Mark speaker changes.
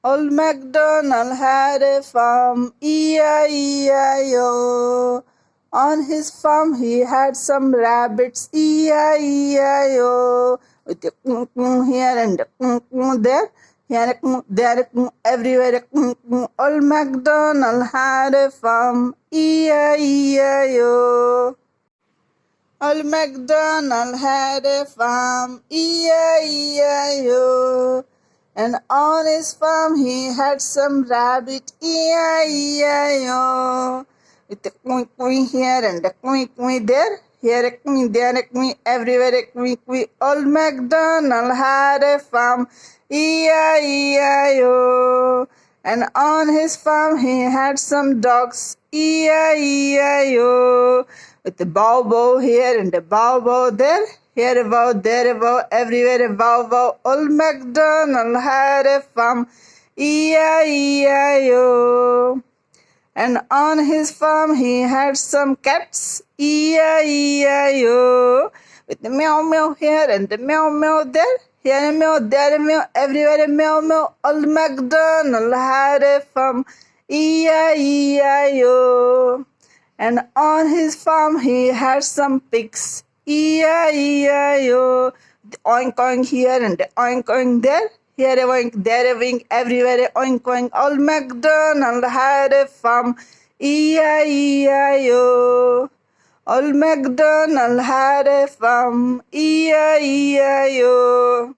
Speaker 1: Old MacDonald had a farm, E-I-E-I-O. On his farm he had some rabbits, E-I-E-I-O. With a here and a there, here a there a everywhere a Old MacDonald had a farm, E-I-E-I-O. Old MacDonald had a farm, E-I-E-I-O. And on his farm he had some rabbit, E-I-E-I-O. With a queen here and a queen there, here a queen, there a queen, everywhere a queen. Old MacDonald had a farm, E-I-E-I-O. And on his farm he had some dogs, E-I-E-I-O. With a bow here and a bow there, here a bow, there a bow, everywhere a bow. Old MacDonald had a farm, E-I-E-I-O. And on his farm he had some cats, E-I-E-I-O. With the meow meow here and the meow meow there, here a meow, there a meow, everywhere a meow meow. Old MacDonald had a farm, E-I-E-I-O. And on his farm he had some pigs, E-I-E-I-O. The oink oink here and the oink oink there, here a oink, there a wink, everywhere a oink oink. Old MacDonald had a farm, E-I-E-I-O. Old MacDonald had a farm, E-I-E-I-O.